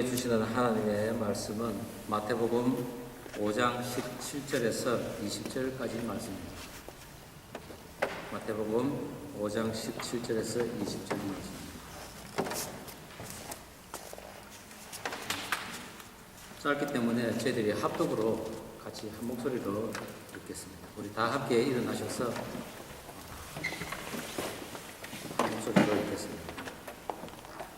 주시는 하나님의 말씀은 마태복음 5장 17절에서 20절까지 말씀입니다. 마태복음 5장 17절에서 20절 말씀입니다. 짧기 때문에 저희들이 합독으로 같이 한 목소리로 읽겠습니다. 우리 다 함께 일어나셔서 한 목소리로 읽겠습니다.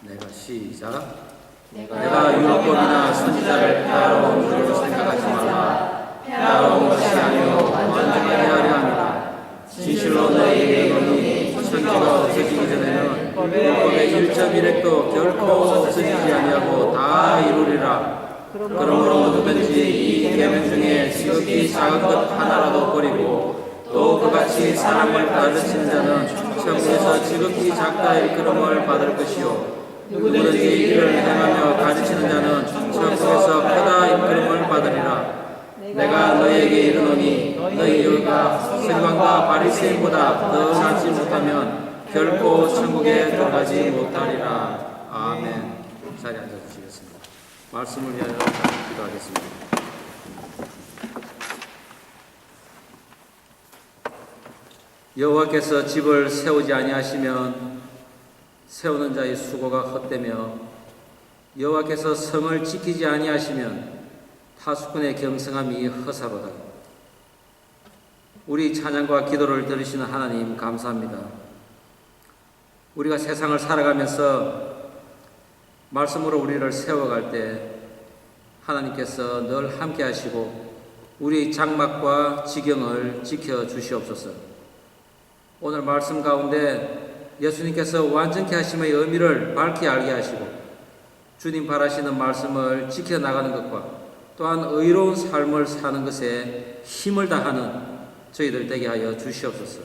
내가 시작. 내가 율법이나 선지자를 폐하러 온 줄로 생각하지 말라. 폐하러 온 것이 아니요 완전하게 하려 합니다. 진실로 너희에게 이르노니 천지가 없어지기 전에는 율법의 1.1획도 결코 없어지지 아니하고 다 이루리라. 그러므로 누구든지 이 계명 중에 지극히 작은 것 하나라도 버리고 또 그같이 사람을 가르치는 자는 천국에서 지극히 작다 일컬음을 받을 것이요 누구든지 이를 행하며 가르치는 자는 천국에서 크다 일컬음을 받으리라. 내가 너희에게 이르노니 너희가 세관과 바리새인보다 더 낫지 못하면 결코 천국에 들어가지 못하리라. 아멘. 자리에 앉아주시겠습니다. 말씀을 위하여 기도하겠습니다. 여호와께서 집을 세우지 아니하시면 세우는 자의 수고가 헛되며 여호와께서 성을 지키지 아니하시면 타수꾼의 경성함이 허사로다. 우리 찬양과 기도를 들으시는 하나님 감사합니다. 우리가 세상을 살아가면서 말씀으로 우리를 세워갈 때 하나님께서 늘 함께 하시고 우리 장막과 지경을 지켜주시옵소서. 오늘 말씀 가운데 예수님께서 완전케 하심의 의미를 밝히 알게 하시고 주님 바라시는 말씀을 지켜나가는 것과 또한 의로운 삶을 사는 것에 힘을 다하는 저희들 되게 하여 주시옵소서.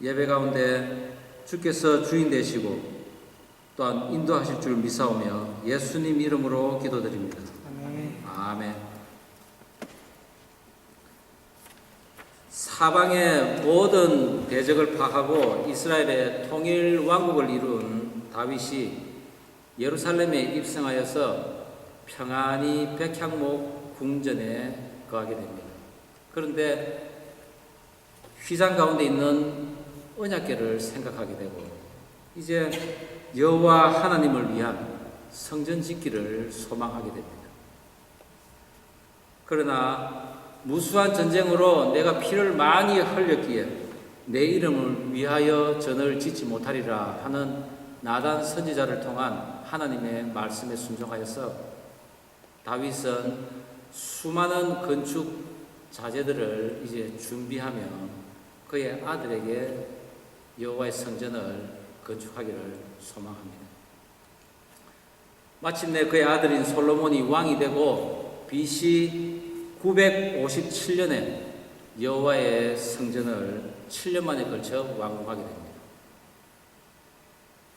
예배 가운데 주께서 주인 되시고 또한 인도하실 줄 믿사오며 예수님 이름으로 기도드립니다. 아멘. 사방의 모든 대적을 파하고 이스라엘의 통일 왕국을 이룬 다윗이 예루살렘에 입성하여서 평안히 백향목 궁전에 거하게 됩니다. 그런데 휘장 가운데 있는 언약궤를 생각하게 되고 이제 여호와 하나님을 위한 성전 짓기를 소망하게 됩니다. 그러나 무수한 전쟁으로 내가 피를 많이 흘렸기에 내 이름을 위하여 전을 짓지 못하리라 하는 나단 선지자를 통한 하나님의 말씀에 순종하여서 다윗은 수많은 건축 자재들을 이제 준비하며 그의 아들에게 여호와의 성전을 건축하기를 소망합니다. 마침내 그의 아들인 솔로몬이 왕이 되고 BC 957년에 여호와의 성전을 7년 만에 걸쳐 완공하게 됩니다.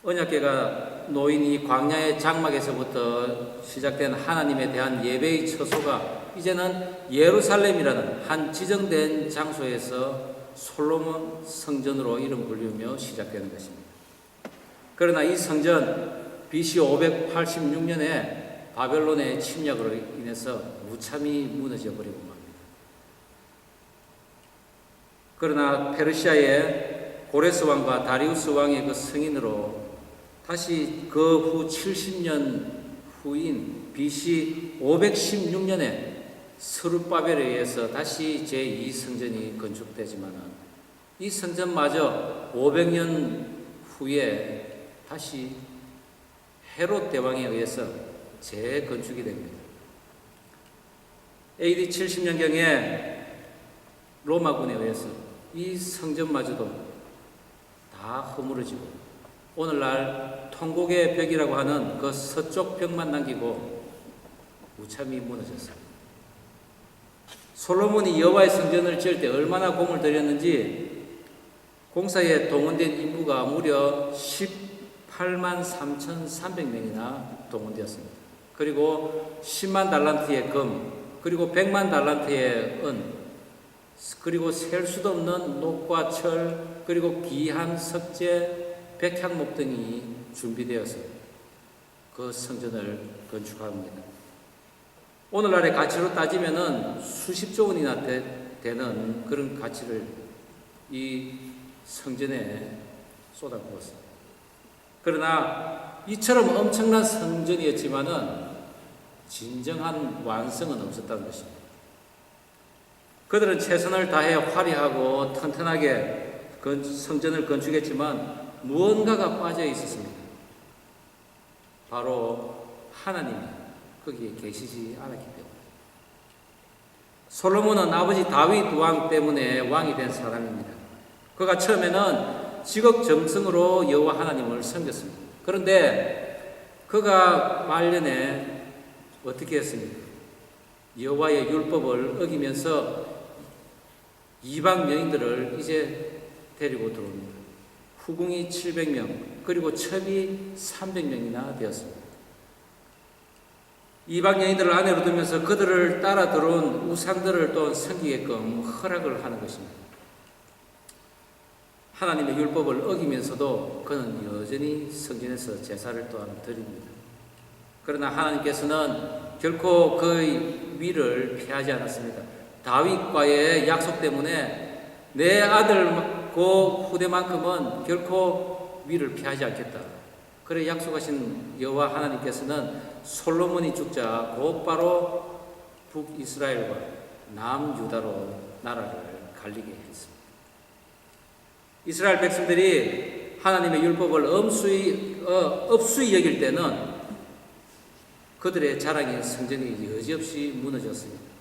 언약궤가 놓인 이 광야의 장막에서부터 시작된 하나님에 대한 예배의 처소가 이제는 예루살렘이라는 한 지정된 장소에서 솔로몬 성전으로 이름 불리며 시작되는 것입니다. 그러나 이 성전 BC 586년에 바벨론의 침략으로 인해서 무참히 무너져 버리고 맙니다. 그러나 페르시아의 고레스 왕과 다리우스 왕의 그 승인으로 다시 그 후 70년 후인 BC 516년에 스룹바벨에 의해서 다시 제2성전이 건축되지만 이 성전마저 500년 후에 다시 헤롯 대왕에 의해서 재건축이 됩니다. AD 70년경에 로마군에 의해서 이 성전마저도 다 허물어지고 오늘날 통곡의 벽이라고 하는 그 서쪽 벽만 남기고 무참히 무너졌습니다. 솔로몬이 여호와의 성전을 지을 때 얼마나 공을 들였는지 공사에 동원된 인구가 무려 18만 3,300명이나 동원되었습니다. 그리고 10만 달란트의 금, 그리고 100만 달란트의 은, 그리고 셀 수도 없는 녹과 철, 그리고 귀한 석재, 백향목 등이 준비되었습니다. 그 성전을 건축합니다. 오늘날의 가치로 따지면은 수십조 원이나 되는 그런 가치를 이 성전에 쏟아부었습니다. 그러나 이처럼 엄청난 성전이었지만은 진정한 완성은 없었다는 것입니다. 그들은 최선을 다해 화려하고 튼튼하게 성전을 건축했지만 무언가가 빠져 있었습니다. 바로 하나님이 거기에 계시지 않았기 때문에. 솔로몬은 아버지 다윗 왕 때문에 왕이 된 사람입니다. 그가 처음에는 지극정성으로 여호와 하나님을 섬겼습니다. 그런데 그가 말년에 어떻게 했습니까? 여호와의 율법을 어기면서 이방 여인들을 이제 데리고 들어옵니다. 후궁이 700명, 그리고 첩이 300명이나 되었습니다. 이방 여인들을 아내로 두면서 그들을 따라 들어온 우상들을 또한 섬기게끔 허락을 하는 것입니다. 하나님의 율법을 어기면서도 그는 여전히 성전에서 제사를 또한 드립니다. 그러나 하나님께서는 결코 그의 위를 피하지 않았습니다. 다윗과의 약속 때문에 내 아들 그 후대만큼은 결코 위를 피하지 않겠다. 그래 약속하신 여호와 하나님께서는 솔로몬이 죽자 곧바로 북이스라엘과 남유다로 나라를 갈리게 했습니다. 이스라엘 백성들이 하나님의 율법을 업수히 여길 때는 그들의 자랑인 성전이 여지없이 무너졌습니다.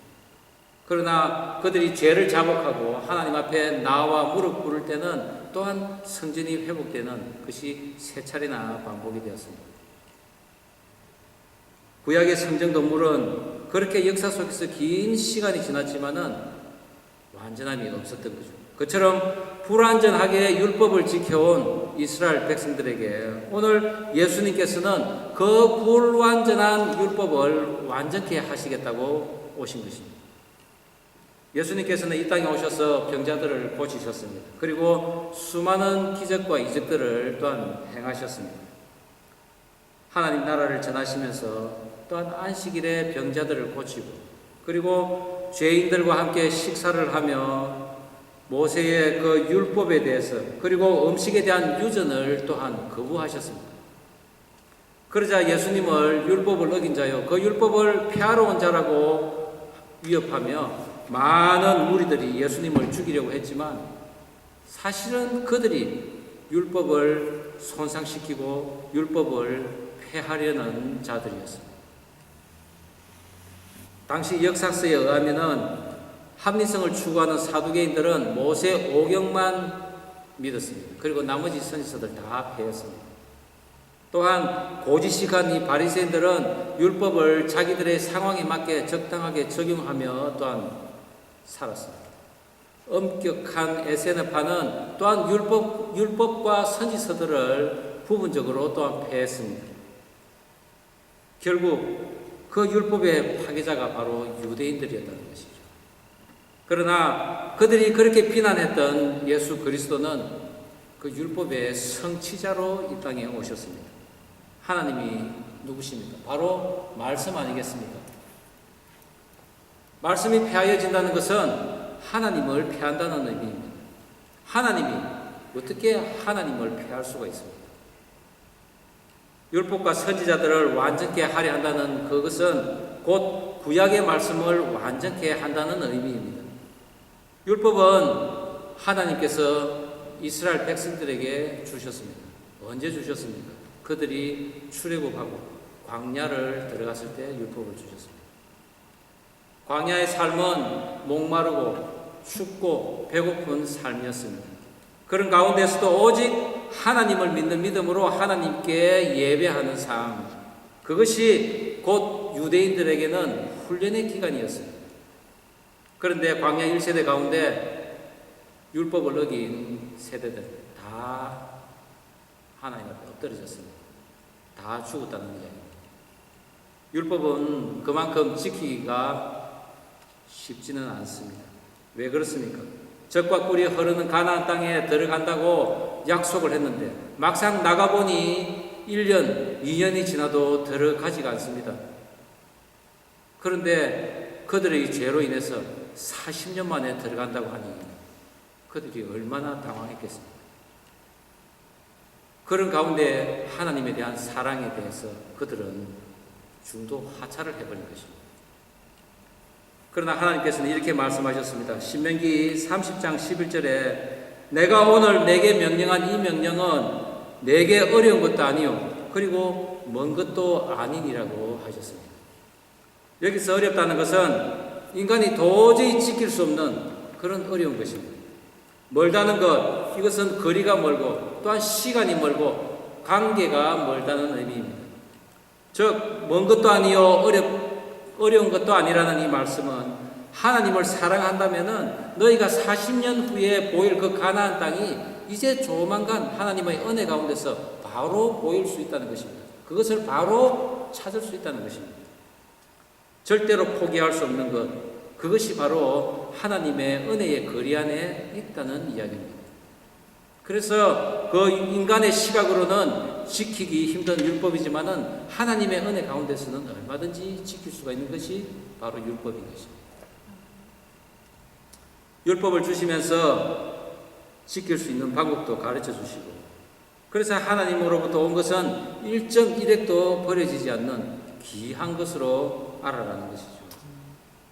그러나 그들이 죄를 자복하고 하나님 앞에 나와 무릎 꿇을 때는 또한 성전이 회복되는 것이 세 차례나 반복이 되었습니다. 구약의 성전 건물은 그렇게 역사 속에서 긴 시간이 지났지만은 완전함이 없었던 거죠. 그처럼 불완전하게 율법을 지켜온 이스라엘 백성들에게 오늘 예수님께서는 그 불완전한 율법을 완전케 하시겠다고 오신 것입니다. 예수님께서는 이 땅에 오셔서 병자들을 고치셨습니다. 그리고 수많은 기적과 이적들을 또한 행하셨습니다. 하나님 나라를 전하시면서 또한 안식일에 병자들을 고치고 그리고 죄인들과 함께 식사를 하며 모세의 그 율법에 대해서 그리고 음식에 대한 유전을 또한 거부하셨습니다. 그러자 예수님을 율법을 어긴 자요 그 율법을 폐하러 온 자라고 위협하며 많은 무리들이 예수님을 죽이려고 했지만 사실은 그들이 율법을 손상시키고 율법을 폐하려는 자들이었습니다. 당시 역사서에 의하면은 합리성을 추구하는 사두개인들은 모세 오경만 믿었습니다. 그리고 나머지 선지서들 다 폐했습니다. 또한 고지식한 이 바리새인들은 율법을 자기들의 상황에 맞게 적당하게 적용하며 또한 살았습니다. 엄격한 에세네파는 또한 율법과 선지서들을 부분적으로 또한 폐했습니다. 결국 그 율법의 파괴자가 바로 유대인들이었다는 것이죠. 그러나 그들이 그렇게 비난했던 예수 그리스도는 그 율법의 성취자로 이 땅에 오셨습니다. 하나님이 누구십니까? 바로 말씀 아니겠습니까? 말씀이 폐하여진다는 것은 하나님을 폐한다는 의미입니다. 하나님이 어떻게 하나님을 폐할 수가 있습니까? 율법과 선지자들을 완전케 하려 한다는 그것은 곧 구약의 말씀을 완전케 한다는 의미입니다. 율법은 하나님께서 이스라엘 백성들에게 주셨습니다. 언제 주셨습니까? 그들이 출애굽하고 광야를 들어갔을 때 율법을 주셨습니다. 광야의 삶은 목마르고 춥고 배고픈 삶이었습니다. 그런 가운데서도 오직 하나님을 믿는 믿음으로 하나님께 예배하는 삶, 그것이 곧 유대인들에게는 훈련의 기간이었습니다. 그런데 광야 1세대 가운데 율법을 어긴 세대들 다 하나님 앞에 엎드려졌습니다. 다 죽었다는 이야기입니다. 율법은 그만큼 지키기가 쉽지는 않습니다. 왜 그렇습니까? 젖과 꿀이 흐르는 가나안 땅에 들어간다고 약속을 했는데 막상 나가보니 1년, 2년이 지나도 들어가지가 않습니다. 그런데 그들의 죄로 인해서 40년 만에 들어간다고 하니 그들이 얼마나 당황했겠습니까? 그런 가운데 하나님에 대한 사랑에 대해서 그들은 중도 하차를 해버린 것입니다. 그러나 하나님께서는 이렇게 말씀하셨습니다. 신명기 30장 11절에 내가 오늘 내게 명령한 이 명령은 내게 어려운 것도 아니요 그리고 먼 것도 아니니라고 하셨습니다. 여기서 어렵다는 것은 인간이 도저히 지킬 수 없는 그런 어려운 것입니다. 멀다는 것, 이것은 거리가 멀고 또한 시간이 멀고 관계가 멀다는 의미입니다. 즉, 먼 것도 아니요 어려운 것도 아니라는 이 말씀은 하나님을 사랑한다면은 너희가 40년 후에 보일 그 가나안 땅이 이제 조만간 하나님의 은혜 가운데서 바로 보일 수 있다는 것입니다. 그것을 바로 찾을 수 있다는 것입니다. 절대로 포기할 수 없는 것, 그것이 바로 하나님의 은혜의 거리 안에 있다는 이야기입니다. 그래서 그 인간의 시각으로는 지키기 힘든 율법이지만은 하나님의 은혜 가운데서는 얼마든지 지킬 수가 있는 것이 바로 율법인 것입니다. 율법을 주시면서 지킬 수 있는 방법도 가르쳐 주시고, 그래서 하나님으로부터 온 것은 1.1핵도 버려지지 않는 귀한 것으로 알아라는 것이죠.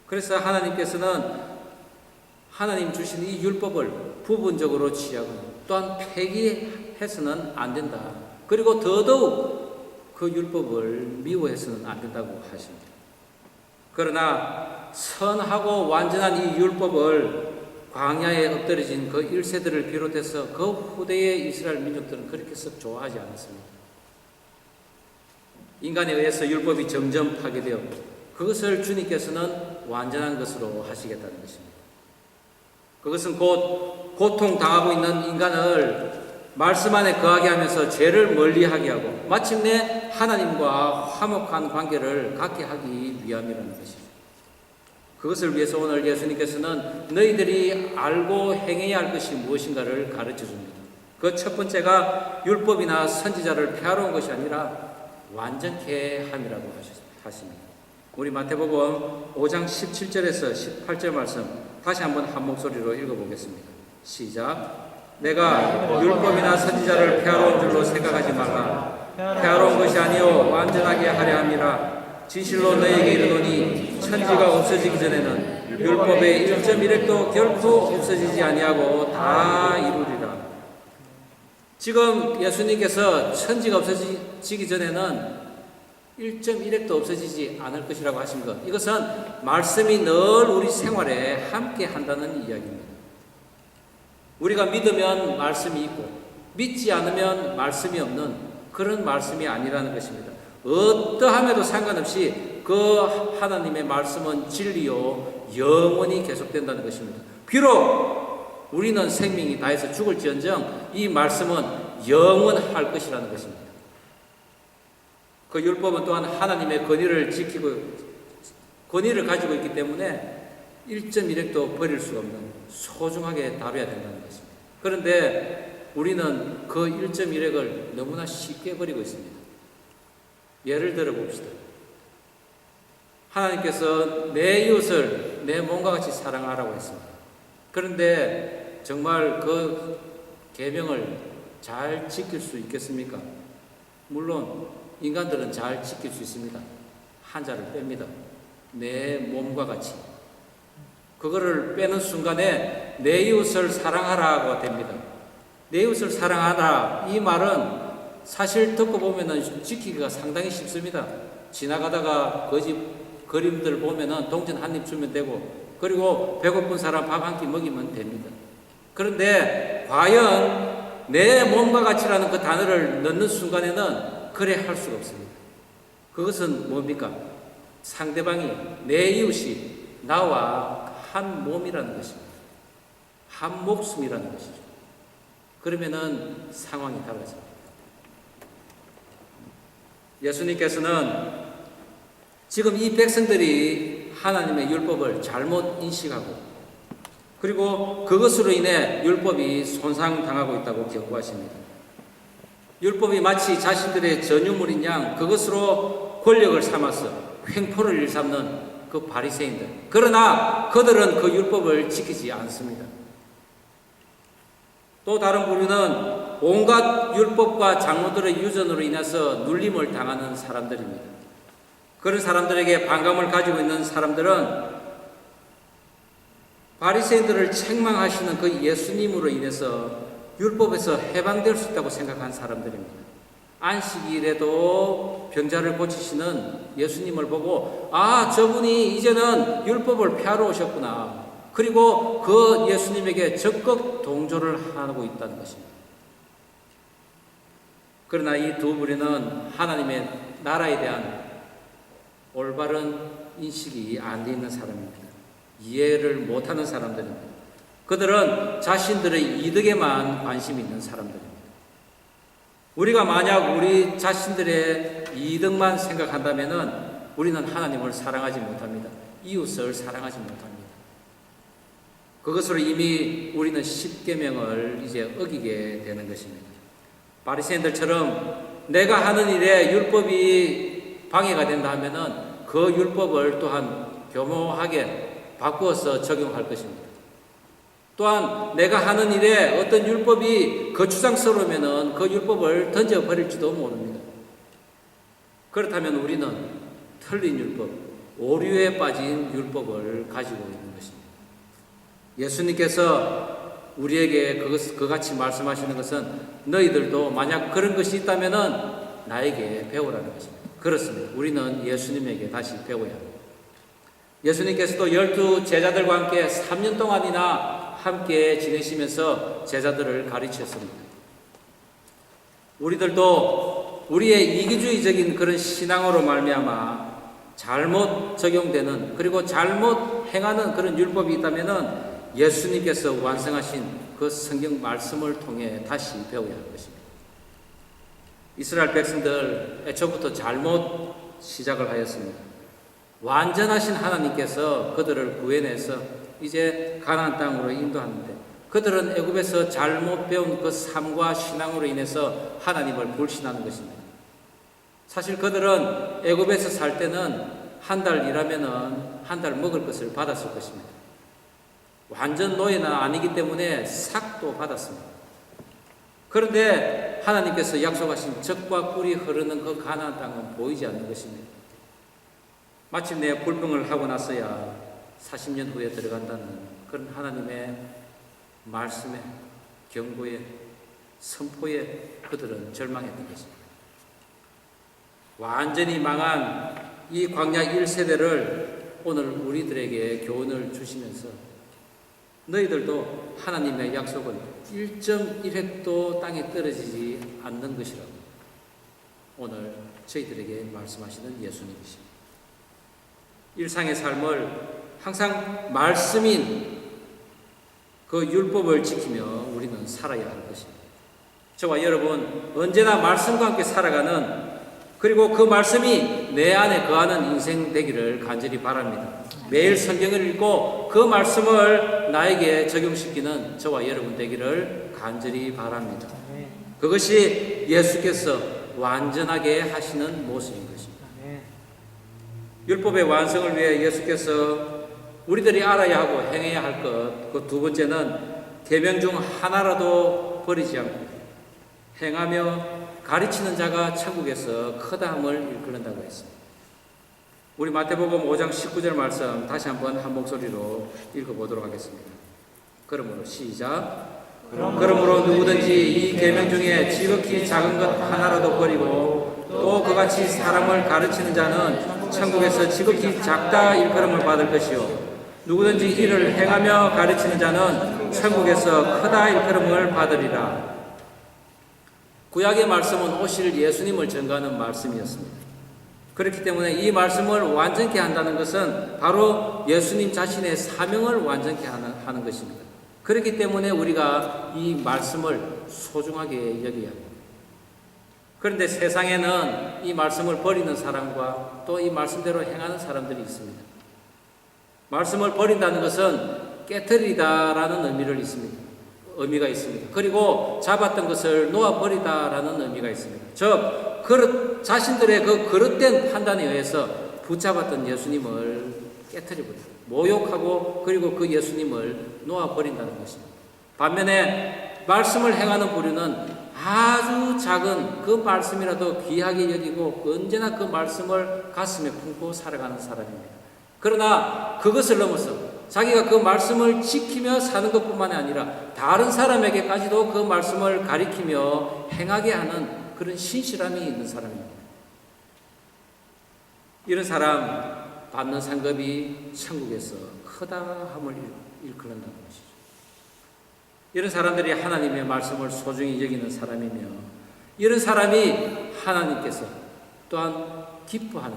그래서 하나님께서는 하나님 주신 이 율법을 부분적으로 취하거나 또한 폐기해서는 안 된다. 그리고 더더욱 그 율법을 미워해서는 안 된다고 하십니다. 그러나 선하고 완전한 이 율법을 광야에 엎드려진 그 1세들을 비롯해서 그 후대의 이스라엘 민족들은 그렇게 썩 좋아하지 않았습니다. 인간에 의해서 율법이 점점 파괴되어 그것을 주님께서는 완전한 것으로 하시겠다는 것입니다. 그것은 곧 고통당하고 있는 인간을 말씀 안에 거하게 하면서 죄를 멀리하게 하고 마침내 하나님과 화목한 관계를 갖게 하기 위함이라는 것이죠. 그것을 위해서 오늘 예수님께서는 너희들이 알고 행해야 할 것이 무엇인가를 가르쳐 줍니다. 그 첫 번째가 율법이나 선지자를 폐하러 온 것이 아니라 완전케 함이라고 하십니다. 우리 마태복음 5장 17절에서 18절 말씀 다시 한번 한 목소리로 읽어보겠습니다. 시작. 내가 율법이나 선지자를 폐하러 온 줄로 생각하지 말라. 폐하러 온 것이 아니요 완전하게 하려 함이라. 진실로 너희에게 이르노니 천지가 없어지기 전에는 율법의 1.1핵도 결코 없어지지 아니하고 다 이루리라. 지금 예수님께서 천지가 없어지기 전에는 1.1핵도 없어지지 않을 것이라고 하신 것, 이것은 말씀이 늘 우리 생활에 함께 한다는 이야기입니다. 우리가 믿으면 말씀이 있고 믿지 않으면 말씀이 없는 그런 말씀이 아니라는 것입니다. 어떠함에도 상관없이 그 하나님의 말씀은 진리요 영원히 계속된다는 것입니다. 비록 우리는 생명이 다해서 죽을지언정 이 말씀은 영원할 것이라는 것입니다. 그 율법은 또한 하나님의 권위를 지키고 권위를 가지고 있기 때문에 1.1핵도 버릴 수가 없는 소중하게 다뤄야 된다는 것입니다. 그런데 우리는 그 1.1핵을 너무나 쉽게 버리고 있습니다. 예를 들어 봅시다. 하나님께서 내 이웃을 내 몸과 같이 사랑하라고 했습니다. 그런데 정말 그 계명을 잘 지킬 수 있겠습니까? 물론 인간들은 잘 지킬 수 있습니다. 한자를 뺍니다. 내 몸과 같이. 그거를 빼는 순간에 내 이웃을 사랑하라고 됩니다. 내 이웃을 사랑하라, 이 말은 사실 듣고 보면은 지키기가 상당히 쉽습니다. 지나가다가 그 집 그림들 보면은 동전 한 입 주면 되고, 그리고 배고픈 사람 밥 한 끼 먹이면 됩니다. 그런데 과연 내 몸과 같이라는 그 단어를 넣는 순간에는 그래 할 수가 없습니다. 그것은 뭡니까? 상대방이, 내 이웃이 나와 한 몸이라는 것입니다. 한 목숨이라는 것이죠. 그러면은 상황이 달라집니다. 예수님께서는 지금 이 백성들이 하나님의 율법을 잘못 인식하고 그리고 그것으로 인해 율법이 손상당하고 있다고 경고하십니다. 율법이 마치 자신들의 전유물인 양 그것으로 권력을 삼아서 횡포를 일삼는 그 바리새인들. 그러나 그들은 그 율법을 지키지 않습니다. 또 다른 부류는 온갖 율법과 장로들의 유전으로 인해서 눌림을 당하는 사람들입니다. 그런 사람들에게 반감을 가지고 있는 사람들은 바리새인들을 책망하시는 그 예수님으로 인해서 율법에서 해방될 수 있다고 생각한 사람들입니다. 안식일에도 병자를 고치시는 예수님을 보고 저분이 이제는 율법을 폐하러 오셨구나. 그리고 그 예수님에게 적극 동조를 하고 있다는 것입니다. 그러나 이 두 부류는 하나님의 나라에 대한 올바른 인식이 안 돼 있는 사람입니다. 이해를 못하는 사람들입니다. 그들은 자신들의 이득에만 관심이 있는 사람들입니다. 우리가 만약 우리 자신들의 이득만 생각한다면 우리는 하나님을 사랑하지 못합니다. 이웃을 사랑하지 못합니다. 그것으로 이미 우리는 십계명을 이제 어기게 되는 것입니다. 바리새인들처럼 내가 하는 일에 율법이 방해가 된다 하면은 그 율법을 또한 교묘하게 바꾸어서 적용할 것입니다. 또한 내가 하는 일에 어떤 율법이 거추장스러우면은 그 율법을 던져버릴지도 모릅니다. 그렇다면 우리는 틀린 율법, 오류에 빠진 율법을 가지고 있는 것입니다. 예수님께서 우리에게 그같이 말씀하시는 것은 너희들도 만약 그런 것이 있다면은 나에게 배우라는 것입니다. 그렇습니다. 우리는 예수님에게 다시 배워야 합니다. 예수님께서도 12 제자들과 함께 3년 동안이나 함께 지내시면서 제자들을 가르치셨습니다. 우리들도 우리의 이기주의적인 그런 신앙으로 말미암아 잘못 적용되는 그리고 잘못 행하는 그런 율법이 있다면은 예수님께서 완성하신 그 성경 말씀을 통해 다시 배워야 할 것입니다. 이스라엘 백성들 애초부터 잘못 시작을 하였습니다. 완전하신 하나님께서 그들을 구해내서 이제 가나안 땅으로 인도하는데 그들은 애굽에서 잘못 배운 그 삶과 신앙으로 인해서 하나님을 불신하는 것입니다. 사실 그들은 애굽에서 살 때는 한 달 일하면은 한 달 먹을 것을 받았을 것입니다. 완전 노예는 아니기 때문에 삭도 받았습니다. 그런데 하나님께서 약속하신 젖과 꿀이 흐르는 그 가나안 땅은 보이지 않는 것입니다. 마침내 불병을 하고 나서야 40년 후에 들어간다는 그런 하나님의 말씀에 경고에 선포에 그들은 절망했던 것입니다. 완전히 망한 이 광야 1세대를 오늘 우리들에게 교훈을 주시면서 너희들도 하나님의 약속은 1.1획도 땅에 떨어지지 않는 것이라고 오늘 저희들에게 말씀하시는 예수님이십니다. 일상의 삶을 항상 말씀인 그 율법을 지키며 우리는 살아야 할 것입니다. 저와 여러분 언제나 말씀과 함께 살아가는 그리고 그 말씀이 내 안에 거하는 인생 되기를 간절히 바랍니다. 매일 성경을 읽고 그 말씀을 나에게 적용시키는 저와 여러분 되기를 간절히 바랍니다. 그것이 예수께서 완전하게 하시는 모습인 것입니다. 율법의 완성을 위해 예수께서 우리들이 알아야 하고 행해야 할 것, 그 두 번째는 계명 중 하나라도 버리지 않고 행하며 가르치는 자가 천국에서 크다함을 일컫는다고 했습니다. 우리 마태복음 5장 19절 말씀 다시 한번 한 목소리로 읽어보도록 하겠습니다. 그러므로 시작. 그러므로 누구든지 이 계명 중에 지극히 작은 것 하나라도 버리고 또 그같이 사람을 가르치는 자는 천국에서 지극히 작다 일컬음을 받을 것이요 누구든지 이를 행하며 가르치는 자는 천국에서 크다 일컬음을 받으리라. 구약의 말씀은 오실 예수님을 전가하는 말씀이었습니다. 그렇기 때문에 이 말씀을 완전케 한다는 것은 바로 예수님 자신의 사명을 완전케 하는 것입니다. 그렇기 때문에 우리가 이 말씀을 소중하게 여겨야 합니다. 그런데 세상에는 이 말씀을 버리는 사람과 또 이 말씀대로 행하는 사람들이 있습니다. 말씀을 버린다는 것은 깨뜨리다라는 의미를 있습니다. 의미가 있습니다. 그리고 잡았던 것을 놓아버리다라는 의미가 있습니다. 즉 그릇, 자신들의 그 그릇된 판단에 의해서 붙잡았던 예수님을 깨트려버린다. 모욕하고 그리고 그 예수님을 놓아버린다는 것입니다. 반면에 말씀을 행하는 부류는 아주 작은 그 말씀이라도 귀하게 여기고 언제나 그 말씀을 가슴에 품고 살아가는 사람입니다. 그러나 그것을 넘어서 자기가 그 말씀을 지키며 사는 것뿐만 아니라 다른 사람에게까지도 그 말씀을 가리키며 행하게 하는 그런 신실함이 있는 사람입니다. 이런 사람 받는 상급이 천국에서 크다함을 일컬는다는 것이죠. 이런 사람들이 하나님의 말씀을 소중히 여기는 사람이며 이런 사람이 하나님께서 또한 기뻐하는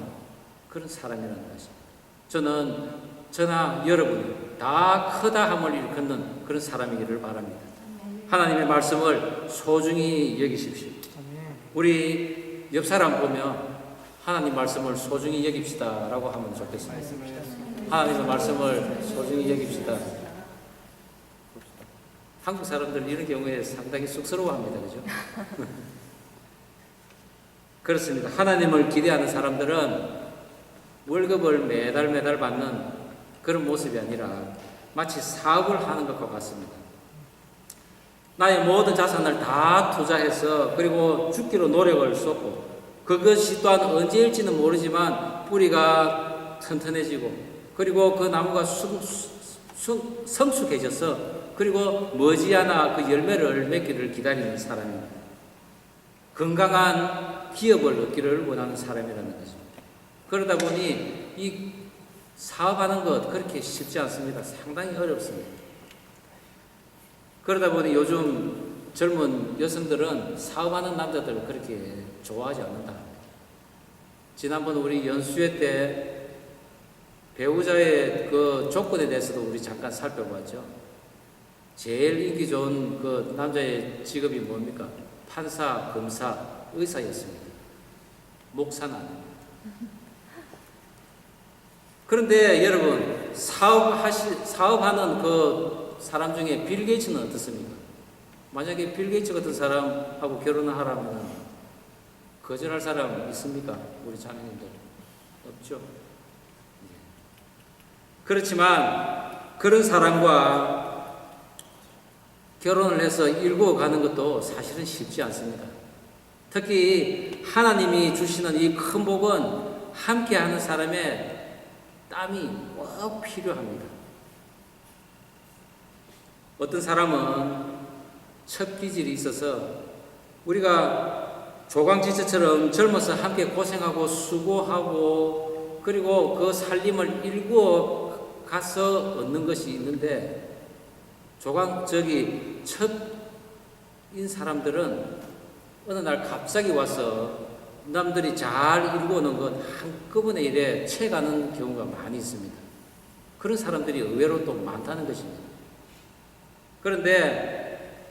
그런 사람이라는 것입니다. 저는 저나 여러분이 다 크다함을 일컫는 그런 사람이기를 바랍니다. 하나님의 말씀을 소중히 여기십시오. 우리 옆 사람 보면 하나님 말씀을 소중히 여깁시다 라고 하면 좋겠습니다. 하나님의 말씀을 소중히 여깁시다. 한국 사람들 이런 경우에 상당히 쑥스러워합니다. 그죠? 그렇습니다. 하나님을 기대하는 사람들은 월급을 매달 받는 그런 모습이 아니라 마치 사업을 하는 것과 같습니다. 나의 모든 자산을 다 투자해서 그리고 죽기로 노력을 쏟고 그것이 또한 언제일지는 모르지만 뿌리가 튼튼해지고 그리고 그 나무가 성숙해져서 그리고 머지않아 그 열매를 맺기를 기다리는 사람입니다. 건강한 기업을 얻기를 원하는 사람이라는 것입니다. 그러다 보니 이 사업하는 것 그렇게 쉽지 않습니다. 상당히 어렵습니다. 그러다 보니 요즘 젊은 여성들은 사업하는 남자들을 그렇게 좋아하지 않는다. 지난번 우리 연수회 때 배우자의 그 조건에 대해서도 우리 잠깐 살펴봤죠. 제일 인기 좋은 그 남자의 직업이 뭡니까? 판사, 검사, 의사였습니다. 목사는 아닙니다. 그런데 여러분 사업하는 그 사람 중에 빌 게이츠는 어떻습니까? 만약에 빌 게이츠 같은 사람하고 결혼을 하라면 거절할 사람 있습니까? 우리 자매님들 없죠. 그렇지만 그런 사람과 결혼을 해서 일구어 가는 것도 사실은 쉽지 않습니다. 특히 하나님이 주시는 이 큰 복은 함께하는 사람의 땀이 꼭 필요합니다. 어떤 사람은 첩기질이 있어서 우리가 조광지처럼 젊어서 함께 고생하고 수고하고 그리고 그 살림을 일구어 가서 얻는 것이 있는데 첩인 사람들은 어느 날 갑자기 와서 남들이 잘 일구어 놓은 것 한꺼번에 이래 채가는 경우가 많이 있습니다. 그런 사람들이 의외로 또 많다는 것입니다. 그런데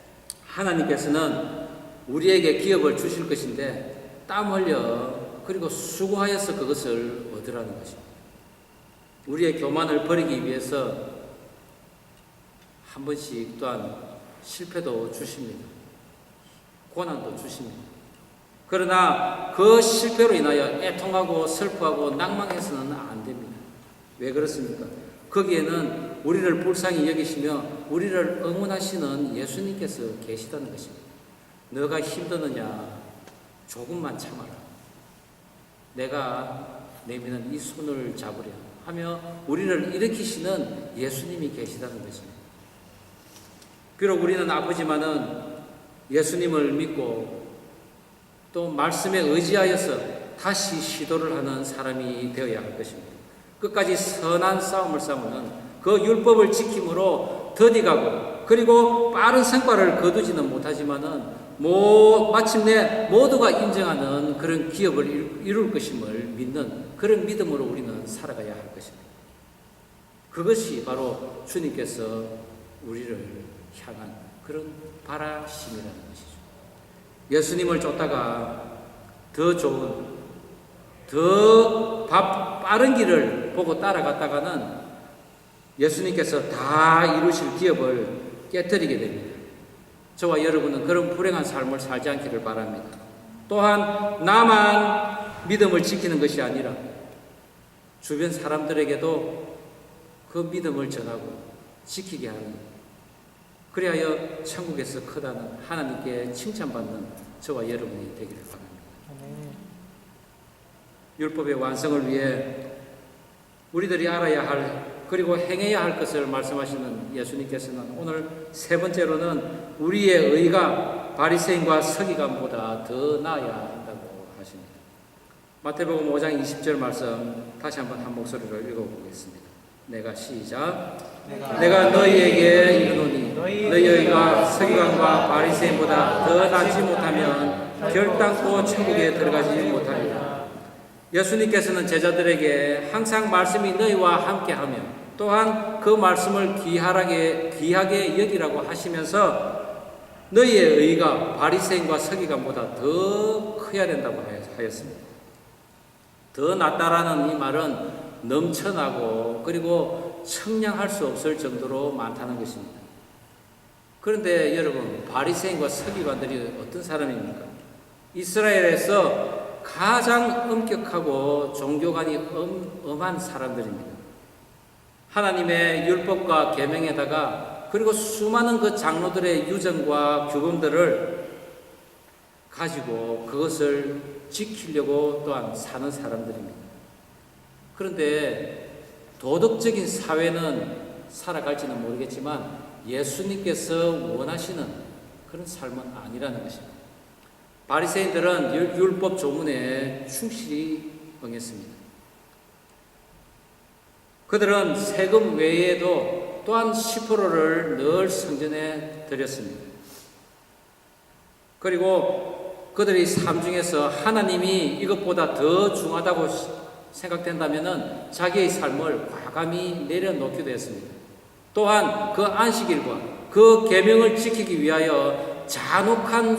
하나님께서는 우리에게 기업을 주실 것인데 땀 흘려 그리고 수고하여서 그것을 얻으라는 것입니다. 우리의 교만을 버리기 위해서 한 번씩 또한 실패도 주십니다. 고난도 주십니다. 그러나 그 실패로 인하여 애통하고 슬퍼하고 낭망해서는 안 됩니다. 왜 그렇습니까? 거기에는 우리를 불쌍히 여기시며 우리를 응원하시는 예수님께서 계시다는 것입니다. 너가 힘드느냐? 조금만 참아라. 내가 내미는 이 손을 잡으려 하며 우리를 일으키시는 예수님이 계시다는 것입니다. 비록 우리는 아프지만은 예수님을 믿고 또 말씀에 의지하여서 다시 시도를 하는 사람이 되어야 할 것입니다. 끝까지 선한 싸움을 싸우는 그 율법을 지킴으로 더디가고 그리고 빠른 성과를 거두지는 못하지만은 마침내 모두가 인정하는 그런 기업을 이룰 것임을 믿는 그런 믿음으로 우리는 살아가야 할 것입니다. 그것이 바로 주님께서 우리를 향한 그런 바라심이라는 것이죠. 예수님을 쫓다가 더 좋은, 더 빠른 길을 보고 따라갔다가는 예수님께서 다 이루실 기업을 깨뜨리게 됩니다. 저와 여러분은 그런 불행한 삶을 살지 않기를 바랍니다. 또한 나만 믿음을 지키는 것이 아니라 주변 사람들에게도 그 믿음을 전하고 지키게 하는, 그리하여 천국에서 크다는 하나님께 칭찬받는 저와 여러분이 되기를 바랍니다. 율법의 완성을 위해 우리들이 알아야 할 그리고 행해야 할 것을 말씀하시는 예수님께서는 오늘 세 번째로는 우리의 의가 바리새인과 서기관보다 더 나아야 한다고 하십니다. 마태복음 5장 20절 말씀 다시 한번 한 목소리로 읽어보겠습니다. 내가 시작. 내가 너희에게 이르노니 너희 의가 서기관과 바리새인보다 더 낫지 못하면 결단코 천국에 들어가지 못하리라. 예수님께서는 제자들에게 항상 말씀이 너희와 함께하며 또한 그 말씀을 귀하게 여기라고 하시면서 너희의 의가 바리새인과 서기관보다 더 커야 된다고 하였습니다. 더 낫다라는 이 말은 넘쳐나고 그리고 청량할 수 없을 정도로 많다는 것입니다. 그런데 여러분, 바리새인과 서기관들이 어떤 사람입니까? 이스라엘에서 가장 엄격하고 종교관이 엄한 사람들입니다. 하나님의 율법과 계명에다가 그리고 수많은 그 장로들의 유전과 규범들을 가지고 그것을 지키려고 또한 사는 사람들입니다. 그런데 도덕적인 사회는 살아갈지는 모르겠지만 예수님께서 원하시는 그런 삶은 아니라는 것입니다. 바리새인들은 율법 조문에 충실히 응했습니다. 그들은 세금 외에도 또한 10%를 늘 성전에 드렸습니다. 그리고 그들의 삶 중에서 하나님이 이것보다 더 중하다고 생각된다면 자기의 삶을 과감히 내려놓기도 했습니다. 또한 그 안식일과 그 계명을 지키기 위하여 잔혹한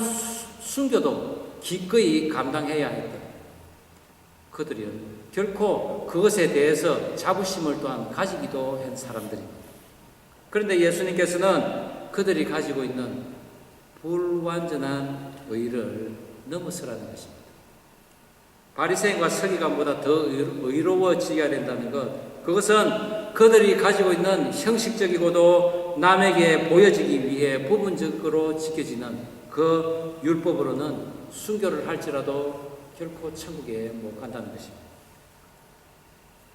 순교도 기꺼이 감당해야 했다. 그들은 결코 그것에 대해서 자부심을 또한 가지기도 한 사람들입니다. 그런데 예수님께서는 그들이 가지고 있는 불완전한 의를 넘어서라는 것입니다. 바리새인과 서기관보다 더 의로워지어야 된다는 것, 그것은 그들이 가지고 있는 형식적이고도 남에게 보여지기 위해 부분적으로 지켜지는 그 율법으로는 순교를 할지라도 결코 천국에 못 간다는 것입니다.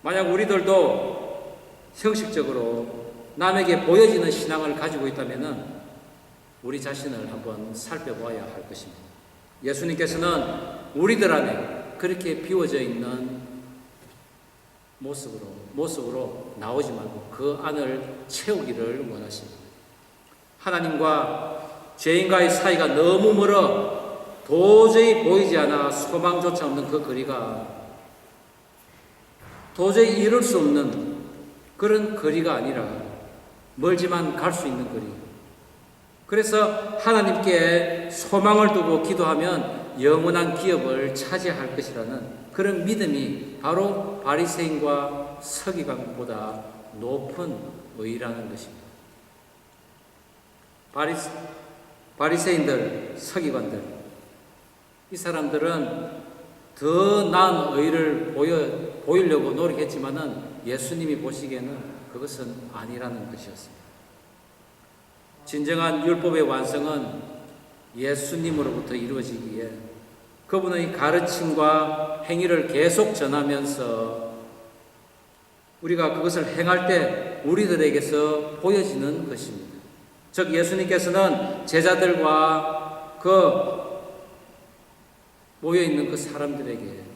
만약 우리들도 형식적으로 남에게 보여지는 신앙을 가지고 있다면 우리 자신을 한번 살펴봐야 할 것입니다. 예수님께서는 우리들 안에 그렇게 비워져 있는 모습으로 나오지 말고 그 안을 채우기를 원하십니다. 하나님과 죄인과의 사이가 너무 멀어 도저히 보이지 않아 소망조차 없는 그 거리가 도저히 이룰 수 없는 그런 거리가 아니라 멀지만 갈 수 있는 거리. 그래서 하나님께 소망을 두고 기도하면 영원한 기업을 차지할 것이라는 그런 믿음이 바로 바리새인과 서기관보다 높은 의라는 것입니다. 바리새인들, 서기관들, 이 사람들은 더 나은 의를 보이려고 노력했지만은 예수님이 보시기에는 그것은 아니라는 것이었습니다. 진정한 율법의 완성은 예수님으로부터 이루어지기에 그분의 가르침과 행위를 계속 전하면서 우리가 그것을 행할 때 우리들에게서 보여지는 것입니다. 즉 예수님께서는 제자들과 그 모여있는 그 사람들에게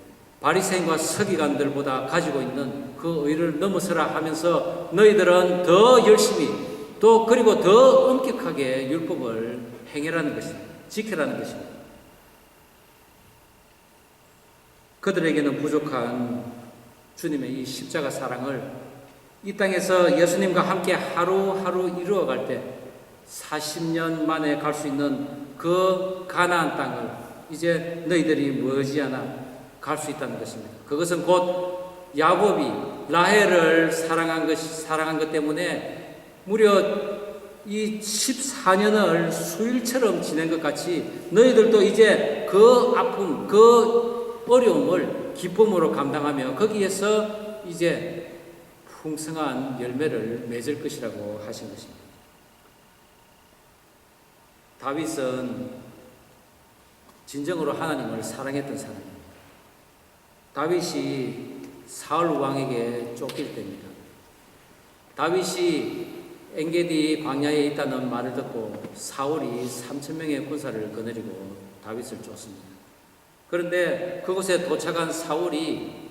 바리새인과 서기관들보다 가지고 있는 그 의를 넘어서라 하면서 너희들은 더 열심히 또 그리고 더 엄격하게 율법을 행해라는 것입니다. 지켜라는 것입니다. 그들에게는 부족한 주님의 이 십자가 사랑을 이 땅에서 예수님과 함께 하루하루 이루어갈 때 40년 만에 갈 수 있는 그 가나안 땅을 이제 너희들이 머지않아 갈 수 있다는 것입니다. 그것은 곧 야곱이 라헬을 사랑한 것 때문에 무려 이 14년을 수일처럼 지낸 것 같이 너희들도 이제 그 아픔, 그 어려움을 기쁨으로 감당하며 거기에서 이제 풍성한 열매를 맺을 것이라고 하신 것입니다. 다윗은 진정으로 하나님을 사랑했던 사람입니다. 다윗이 사울 왕에게 쫓길 때입니다. 다윗이 엔게디 광야에 있다는 말을 듣고 사울이 3,000명의 군사를 거느리고 다윗을 쫓습니다. 그런데 그곳에 도착한 사울이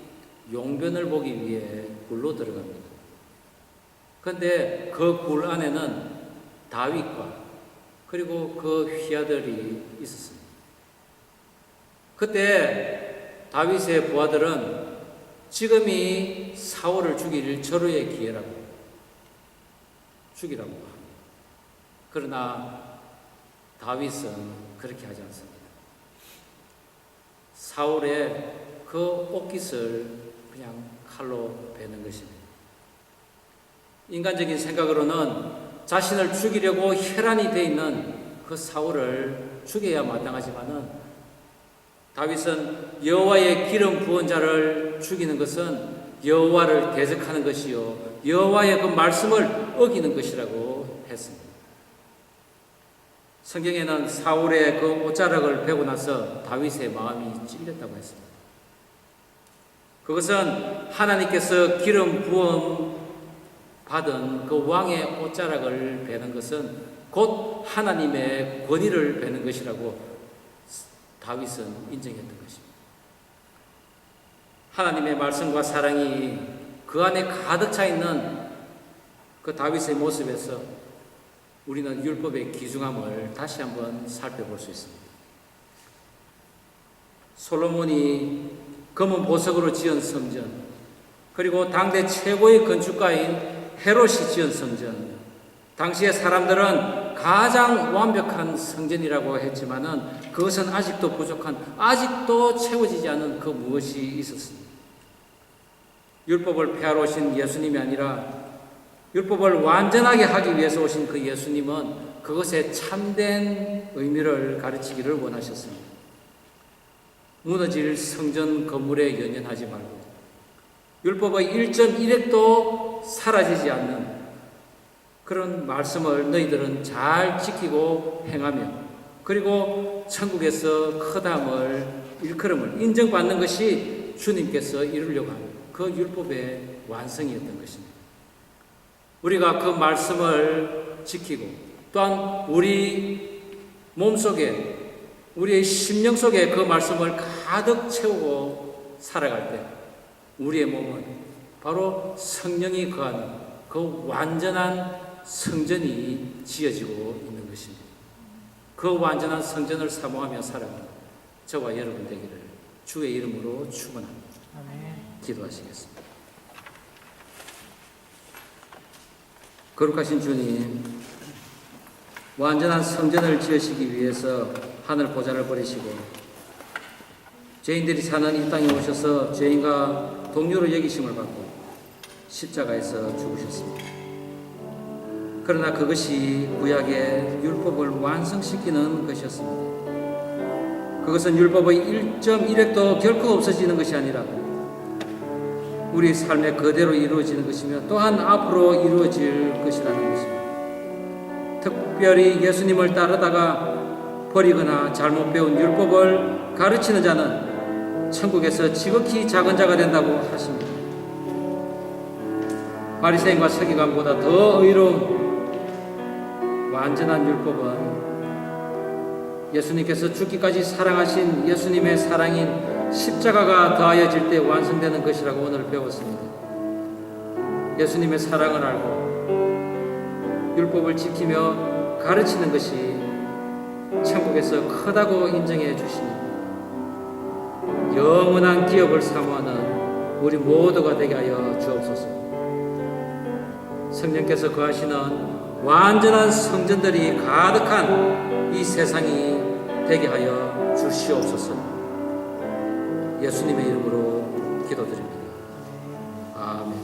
용변을 보기 위해 굴로 들어갑니다. 그런데 그 굴 안에는 다윗과 그리고 그 휘하들이 있었습니다. 그때 다윗의 부하들은 지금이 사울을 죽일 절호의 기회라고 죽이라고 합니다. 그러나 다윗은 그렇게 하지 않습니다. 사울의 그 옷깃을 그냥 칼로 베는 것입니다. 인간적인 생각으로는 자신을 죽이려고 혈안이 되어 있는 그 사울을 죽여야 마땅하지만은 다윗은 여호와의 기름 부은 자를 죽이는 것은 여호와를 대적하는 것이요 여호와의 그 말씀을 어기는 것이라고 했습니다. 성경에는 사울의 그 옷자락을 베고 나서 다윗의 마음이 찔렸다고 했습니다. 그것은 하나님께서 기름 부음 받은 그 왕의 옷자락을 베는 것은 곧 하나님의 권위를 베는 것이라고 다윗은 인정했던 것입니다. 하나님의 말씀과 사랑이 그 안에 가득 차 있는 그 다윗의 모습에서 우리는 율법의 귀중함을 다시 한번 살펴볼 수 있습니다. 솔로몬이 검은 보석으로 지은 성전, 그리고 당대 최고의 건축가인 헤롯이 지은 성전, 당시의 사람들은 가장 완벽한 성전이라고 했지만은 그것은 아직도 부족한, 아직도 채워지지 않은 그 무엇이 있었습니다. 율법을 폐하러 오신 예수님이 아니라 율법을 완전하게 하기 위해서 오신 그 예수님은 그것의 참된 의미를 가르치기를 원하셨습니다. 무너질 성전 건물에 연연하지 말고 율법의 1.1획도 사라지지 않는 그런 말씀을 너희들은 잘 지키고 행하며 그리고 천국에서 커담을 일컬음을 인정받는 것이 주님께서 이루려고 하는 그 율법의 완성이었던 것입니다. 우리가 그 말씀을 지키고 또한 우리 몸속에 우리의 심령 속에 그 말씀을 가득 채우고 살아갈 때 우리의 몸은 바로 성령이 거하는 그 완전한 성전이 지어지고 있는 것입니다. 그 완전한 성전을 사모하며 살아가는 저와 여러분 되기를 주의 이름으로 축원합니다. 기도하시겠습니다. 거룩하신 주님, 완전한 성전을 지으시기 위해서 하늘 보좌를 버리시고 죄인들이 사는 이 땅에 오셔서 죄인과 동료로 여기심을 받고 십자가에서 죽으셨습니다. 그러나 그것이 구약의 율법을 완성시키는 것이었습니다. 그것은 율법의 1.1획도 결코 없어지는 것이 아니라 우리 삶에 그대로 이루어지는 것이며 또한 앞으로 이루어질 것이라는 것입니다. 특별히 예수님을 따르다가 버리거나 잘못 배운 율법을 가르치는 자는 천국에서 지극히 작은 자가 된다고 하십니다. 바리새인과 서기관보다 더 의로운 완전한 율법은 예수님께서 죽기까지 사랑하신 예수님의 사랑인 십자가가 더하여질 때 완성되는 것이라고 오늘 배웠습니다. 예수님의 사랑을 알고 율법을 지키며 가르치는 것이 천국에서 크다고 인정해 주시니 영원한 기업을 사모하는 우리 모두가 되게 하여 주옵소서. 성령께서 거하시는 완전한 성전들이 가득한 이 세상이 되게 하여 주시옵소서. 예수님의 이름으로 기도드립니다. 아멘.